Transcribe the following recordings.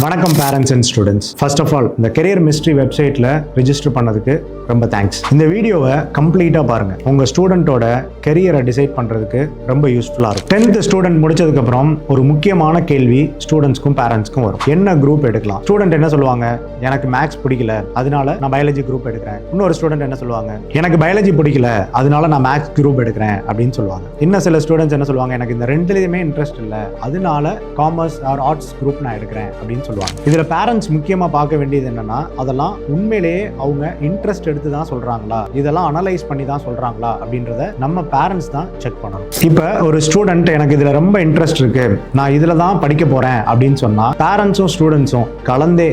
வணக்கம் parents and students. First of all இந்த career mystery வெப்சைட்ல ரெஜிஸ்டர் பண்ணதுக்கு ரொம்ப தேங்க்ஸ். இந்த வீடியோவை கம்ப்ளீட்டா பாருங்க. உங்க ஸ்டூடெண்டோட கெரியரை டிசைட் பண்றதுக்கு ரொம்ப யூஸ்ஃபுல்லா இருக்கும். 10th ஸ்டூடெண்ட் முடிச்சதுக்கு அப்புறம் ஒரு முக்கியமான கேள்வி ஸ்டூடெண்ட்ஸ்க்கும் பேரண்ட்ஸ்க்கும் வரும். என்ன குரூப் எடுக்கலாம்? ஸ்டூடெண்ட் என்ன சொல்லுவாங்க? எனக்கு மேக்ஸ் பிடிக்கல, அதனால நான் பயாலஜி குரூப் எடுக்கிறேன். இன்னொரு ஸ்டூடெண்ட் என்ன சொல்லுவாங்க? எனக்கு பயாலஜி பிடிக்கல, அதனால நான் மேக்ஸ் குரூப் எடுக்கிறேன் அப்படின்னு சொல்லுவாங்க. இன்னும் சில ஸ்டூடெண்ட்ஸ் என்ன சொல்லுவாங்க? எனக்கு இந்த ரெண்டுலயுமே இன்ட்ரெஸ்ட் இல்லை, அதனால காமர்ஸ் ஆர் ஆர்ட்ஸ் குரூப் நான் எடுக்கிறேன் அப்படின்னு சொல்லுவாங்க. இதுல பேரண்ட்ஸ் முக்கியமா பார்க்க வேண்டியது என்னன்னா, அதெல்லாம் உண்மையிலேயே அவங்க இன்ட்ரெஸ்ட் எடுத்து தான் சொல்றாங்களா, இதெல்லாம் அனலைஸ் பண்ணி தான் சொல்றாங்களா அப்படின்றத நம்ம பேரண்ட்ஸ் தான் செக் பண்ணணும். இப்ப ஒரு ஸ்டூடெண்ட் எனக்கு இதுல ரொம்ப இன்ட்ரெஸ்ட் இருக்கு, நான் இதுல தான் படிக்க போறேன் அப்படின்னு சொன்னா பேரண்ட்ஸும் ஸ்டூடெண்ட்ஸும் கலந்தே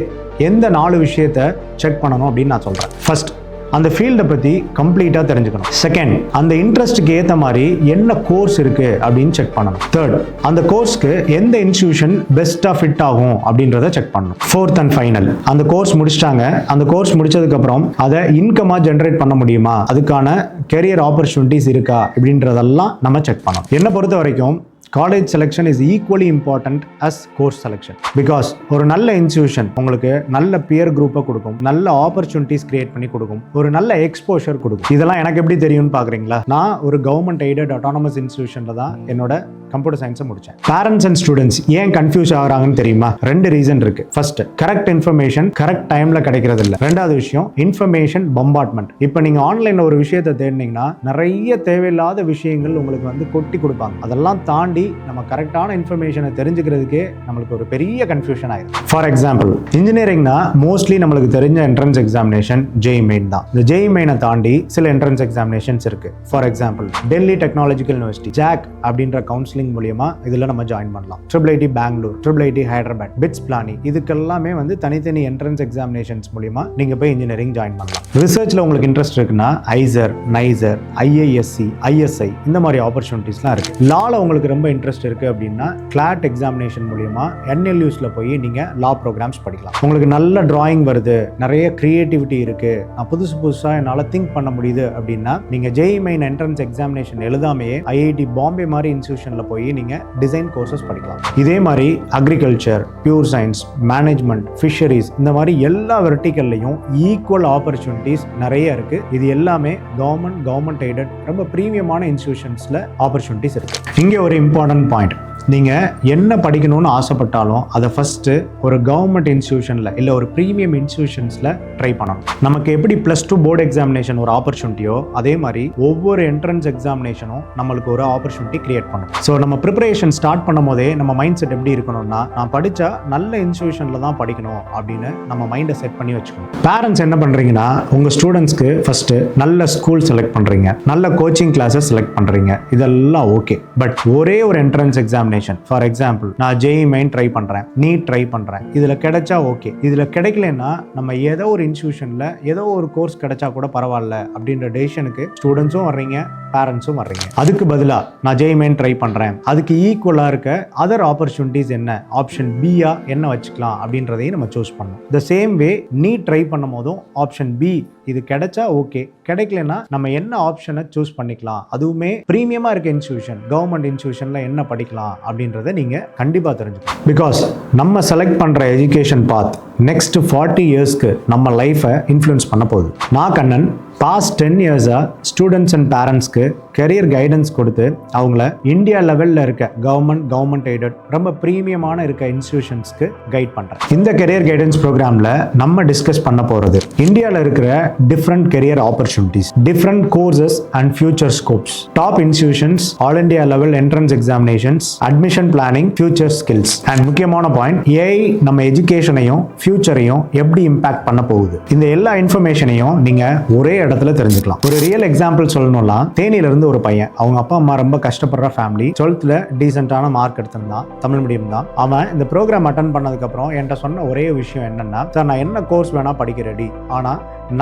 எந்த 4 விஷயத்தை செக் பண்ணணும் அப்படின்னு நான் சொல்றேன். ஃபர்ஸ்ட், அந்த ஃபீல்டை பற்றி கம்ப்ளீட்டாக தெரிஞ்சுக்கணும். செகண்ட், அந்த இன்ட்ரெஸ்ட்டுக்கு ஏற்ற மாதிரி என்ன கோர்ஸ் இருக்குது அப்படின்னு செக் பண்ணணும். தேர்ட், அந்த கோர்ஸ்க்கு எந்த இன்ஸ்டிடியூஷன் பெஸ்ட்டாக ஃபிட் ஆகும் அப்படின்றத செக் பண்ணணும். ஃபோர்த் அண்ட் ஃபைனல், அந்த கோர்ஸ் முடிச்சிட்டாங்க, அந்த கோர்ஸ் முடிச்சதுக்கப்புறம் அதை இன்கமாக ஜென்ரேட் பண்ண முடியுமா, அதுக்கான கெரியர் ஆப்பர்ச்சுனிட்டிஸ் இருக்கா அப்படின்றதெல்லாம் நம்ம செக் பண்ணணும். என்னை பொறுத்த வரைக்கும் college selection is equally important as course selection. Because ஒரு நல்ல இன்ஸ்டிடியூஷன் உங்களுக்கு நல்ல பியர் குரூப்பை கொடுக்கும், நல்ல ஆப்பர்ச்சுனிட்டிஸ் கிரியேட் பண்ணி கொடுக்கும், ஒரு நல்ல எக்ஸ்போஷர் கொடுக்கும். இதெல்லாம் எனக்கு எப்படி தெரியும்னு பார்க்குறீங்களா? நான் ஒரு கவர்மெண்ட் எய்டட் அட்டானமஸ் இன்ஸ்டிடியூஷன்ல தான் என்னோட கம்ப்யூட்டர் சயின்ஸை முடித்தேன். பேரண்ட்ஸ் அண்ட் ஸ்டூடெண்ட்ஸ் ஏன் கன்ஃபியூஸ் ஆகுறாங்கன்னு தெரியுமா? 2 ரீசன் இருக்கு. ஃபர்ஸ்ட், கரெக்ட் இன்ஃபர்மேஷன் கரெக்ட் டைம்ல கிடைக்கிறது இல்லை. ரெண்டாவது விஷயம், இன்ஃபர்மேஷன் பம்பார்ட்மெண்ட். இப்போ நீங்க ஆன்லைன்ல ஒரு விஷயத்தை தேடினீங்கன்னா நிறைய தேவையில்லாத விஷயங்கள் உங்களுக்கு கொட்டி கொடுப்பாங்க. அதெல்லாம் தாண்டி நம்ம கரெக்டான இன்ஃபர்மேஷனை தெரிஞ்சுக்கிறதுக்கே நம்மளுக்கு ஒரு பெரிய கன்ஃபியூஷன் ஆயிடும். ஃபார் எக்ஸாம்பிள், இன்ஜினியரிங்னா மோஸ்ட்லி நம்மளுக்கு தெரிஞ்ச என்ட்ரன்ஸ் எக்ஸாமினேஷன் JEE Main தான். இந்த JEE Main தாண்டி சில என்ட்ரன்ஸ் எக்ஸாமினேஷன்ஸ் இருக்கு. For example, Delhi technological university JAC அப்படின்ற கவுன்சிலிங் மூலியமா இதுல நம்ம ஜாயின் பண்ணலாம். IIIT Bangalore, IIIT Hyderabad, BITS Pilani, இதுக்கெல்லாமே தனித்தனி என்ட்ரன்ஸ் எக்ஸாமினேஷன்ஸ் மூலியமா நீங்க போய் இன்ஜினியரிங் ஜாயின் பண்ணலாம். ரிசர்ச்ல உங்களுக்கு இன்ட்ரெஸ்ட் இருக்குன்னா ஐசர், நைசர், IISc, ISI இந்த மாதிரி ஆப்பர்ச்சுனிட்டிஸ்லாம் இருக்கு. லால உங்களுக்கு ரொம்ப இன்ட்ரெஸ்ட் இருக்கு அப்படின்னா கிளாட் எக்ஸாமினேஷன் மூலமா NLUsல போய் நீங்க லா ப்ரோக்ராம்ஸ் படிக்கலாம். உங்களுக்கு நல்ல டிராயிங் வருது, நிறைய கிரியேட்டிவிட்டி இருக்கு, நான் புதுசா என்னால திங்க் பண்ண முடியுது அப்படின்னா நீங்க JEE Main என்ட்ரன்ஸ் எக்ஸாமினேஷன் எழுதாமையே IIT பாம்பே மாதிரி இன்ஸ்டிடியூஷன்ல போய் நீங்க டிசைன் கோர்சஸ் படிக்கலாம். இதே மாதிரி agriculture, pure science, management, fisheries இந்த மாதிரி எல்லா வெர்டிகல்லையும் ஈக்குவல் ஆப்பர்ச்சுனிட்டிஸ் நிறைய இருக்கு. இது எல்லாமே கவர்மெண்ட் எய்டட் ரொம்ப பிரீமியமான இன்ஸ்டிடியூஷன்ஸ்ல ஆப்பர்ச்சுனிட்டிஸ் இருக்கு. இங்க ஒரு இம்பார்ட்டன்ட் பாயிண்ட், நீங்க என்ன படிக்கணும்னு ஆசைப்பட்டாலும் அதை ஃபர்ஸ்ட் ஒரு கவர்மெண்ட் இன்ஸ்டிடியூஷன்ல இல்ல ஒரு பிரீமியம் இன்ஸ்டிடியூஷன்ஸ்ல ட்ரை பண்ணணும். நமக்கு எப்படி +2 போர்டு எக்ஸாமினேஷன் ஒரு ஆப்பர்ச்சுனிட்டியோ அதே மாதிரி ஒவ்வொரு என்ட்ரன்ஸ் எக்ஸாமினேஷனும் நம்மளுக்கு ஒரு ஆப்பர்ச்சுனிட்டி கிரியேட் பண்ணும். ஸோ நம்ம ப்ரிப்பரேஷன் ஸ்டார்ட் பண்ணும் போதே நம்ம மைண்ட் செட் எப்படி இருக்கணும்னா, நான் படிச்சா நல்ல இன்ஸ்டிடியூஷன்ல தான் படிக்கணும் அப்படின்னு நம்ம மைண்டை செட் பண்ணி வச்சுக்கணும். பேரண்ட்ஸ் என்ன பண்றீங்கன்னா, உங்க ஸ்டூடெண்ட்ஸ்க்கு ஃபர்ஸ்ட் நல்ல ஸ்கூல் செலக்ட் பண்றீங்க, நல்ல கோச்சிங் கிளாஸஸ் செலக்ட் பண்றீங்க, இதெல்லாம் ஓகே. பட் ஒரே ஒரு என்ட்ரன்ஸ் எக்ஸாமினேஷன், ஃபார் எக்ஸாம்பிள் நான் JEE Main ட்ரை பண்றேன், நீட் ட்ரை பண்றேன், இதுல கிடைச்சா ஓகே, இதுல கிடைக்கலன்னா நம்ம ஏதோ ஒரு இன்ஸ்டிடியூஷன்ல ஏதோ ஒரு கோர்ஸ் கிடைச்சா கூட பரவாயில்ல அப்படின்ற டெசிஷனுக்கு ஸ்டூடெண்ட்ஸும் வர்றீங்க, பேரண்ட்ஸும் வர்றீங்க. அதுக்கு பதிலா நான் JEE Main ட்ரை பண்றேன், அதுக்கு ஈக்குவலா இருக்க அதர் ஆப்பர்ச்சுனிட்டிஸ் என்ன, ஆப்ஷன் B-ஆ என்ன வச்சுக்கலாம் அப்படின்றதையும் நம்ம சூஸ் பண்ணணும். The same way NEET try பண்ணும் போதும் ஆப்ஷன் B இது கிடைச்சா ஓகே, கிடைக்கலன்னா நம்ம என்ன ஆப்ஷனை சூஸ் பண்ணிக்கலாம், அதுவுமே பிரீமியமா இருக்க இன்ஸ்டிடியூஷன், கவர்மெண்ட் இன்ஸ்டிடியூஷன்ல என்ன படிக்கலாம் அப்படின்றத நீங்க கண்டிப்பா தெரிஞ்சுக்கணும். பிகாஸ் நம்ம செலக்ட் பண்ற எஜுகேஷன் பாத் நெக்ஸ்ட் 40 இயர்ஸ்க்கு நம்ம லைஃபை இன்ஃப்ளூயன்ஸ் பண்ண போகுது. நான் கண்ணன் பாஸ்ட் 10 இயர்ஸா ஸ்டூடெண்ட்ஸ் அண்ட் பேரண்ட்ஸ்க்கு கெரியர் கைடன்ஸ் கொடுத்து அவங்கள இந்தியா லெவல்ல இருக்க கவர்மெண்ட் எய்டட் ரொம்ப பிரீமியமான இருக்க இன்ஸ்டிடியூஷன்ஸ்க்கு கைட் பண்றேன். இந்த கெரியர் கைடன்ஸ் ப்ரோக்ராம்ல நம்ம டிஸ்கஸ் பண்ண போறது இந்தியாவில் இருக்கிற different career opportunities, different courses and future scopes, top institutions, all India level entrance examinations, admission planning, future skills and முக்கியமான பாயிண்ட், AI நம்ம எஜுகேஷனையும் ஃபியூச்சரையும் எப்படி இம்பாக்ட் பண்ண போகுது. இந்த எல்லா இன்ஃபர்மேஷனையும் நீங்க ஒரே இடத்துல தெரிஞ்சுக்கலாம். ஒரு ரியல் எக்ஸாம்பிள் சொல்லணும்னா, தேனியில இருந்து ஒரு பையன், அவங்க அப்பா அம்மா ரொம்ப கஷ்டப்படுற ஃபேமிலி, 12th டீசென்டான மார்க் எடுத்திருந்தான், தமிழ் மீடியம் தான். அவன் இந்த ப்ரோக்ராம் அட்டன் பண்ணதுக்கு அப்புறம் என்கிட்ட சொன்ன ஒரே விஷயம் என்னன்னா, சார் நான் என்ன கோர்ஸ் வேணா படிக்க ரெடி, ஆனா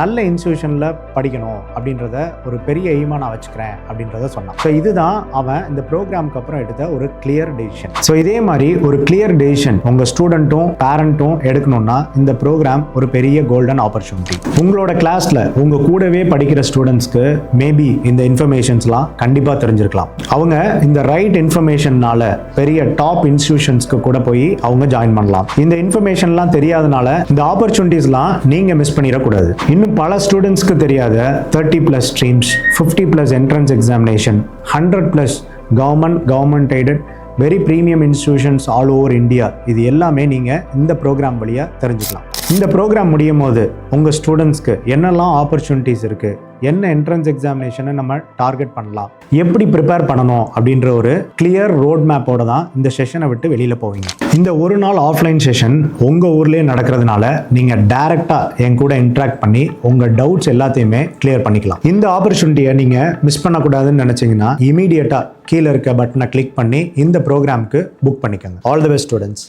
நல்ல இன்ஸ்டியூஷனில் படிக்கணும் அப்படின்றத ஒரு பெரிய எய்மாக நான் வச்சுக்கிறேன் அப்படின்றத சொன்னான். ஸோ இதுதான் அவன் இந்த ப்ரோக்ராமுக்கு அப்புறம் எடுத்த ஒரு கிளியர் டெசிஷன். ஸோ இதே மாதிரி ஒரு கிளியர் டெசிஷன் உங்கள் ஸ்டூடெண்ட்டும் பேரண்ட்டும் எடுக்கணும்னா இந்த ப்ரோக்ராம் ஒரு பெரிய கோல்டன் ஆப்பர்ச்சுனிட்டி. உங்களோட கிளாஸில் உங்கள் கூடவே படிக்கிற ஸ்டூடெண்ட்ஸ்க்கு மேபி இந்த இன்ஃபர்மேஷன்ஸ்லாம் கண்டிப்பாக தெரிஞ்சிருக்கலாம். அவங்க இந்த ரைட் இன்ஃபர்மேஷன்னால பெரிய டாப் இன்ஸ்டிடியூஷன்ஸ்க்கு கூட போய் அவங்க ஜாயின் பண்ணலாம். இந்த இன்ஃபர்மேஷன்லாம் தெரியாதனால இந்த ஆப்பர்ச்சுனிட்டிஸ்லாம் நீங்க மிஸ் பண்ணிடக்கூடாது. இன்னும் பல ஸ்டூடெண்ட்ஸ்க்கு தெரியாத 30+ streams, 50+ entrance examination, 100+ government aided very premium institutions all over India, இது எல்லாமே நீங்கள் இந்த ப்ரோக்ராம் வழியாக தெரிஞ்சுக்கலாம். இந்த ப்ரோக்ராம் முடியும் போது உங்கள் ஸ்டூடெண்ட்ஸ்க்கு என்னெல்லாம் ஆப்பர்ச்சுனிட்டிஸ் இருக்குது, என்ன என்ட்ரன்ஸ் எக்ஸாமினேஷனை நம்ம டார்கெட் பண்ணலாம், எப்படி ப்ரிப்பேர் பண்ணணும் அப்படின்ற ஒரு கிளியர் ரோட் மேப்போட தான் இந்த செஷனை விட்டு வெளியில் போவீங்க. இந்த ஒரு நாள் ஆஃப்லைன் செஷன் உங்கள் ஊர்லேயே நடக்கிறதுனால நீங்கள் டைரெக்டாக என் கூட இன்ட்ராக்ட் பண்ணி உங்கள் டவுட்ஸ் எல்லாத்தையுமே கிளியர் பண்ணிக்கலாம். இந்த ஆப்பர்ச்சுனிட்டியை நீங்கள் மிஸ் பண்ணக்கூடாதுன்னு நினச்சிங்கன்னா இமீடியட்டாக கீழே இருக்க பட்டனை கிளிக் பண்ணி இந்த ப்ரோக்ராமுக்கு புக் பண்ணிக்கோங்க. All the best students.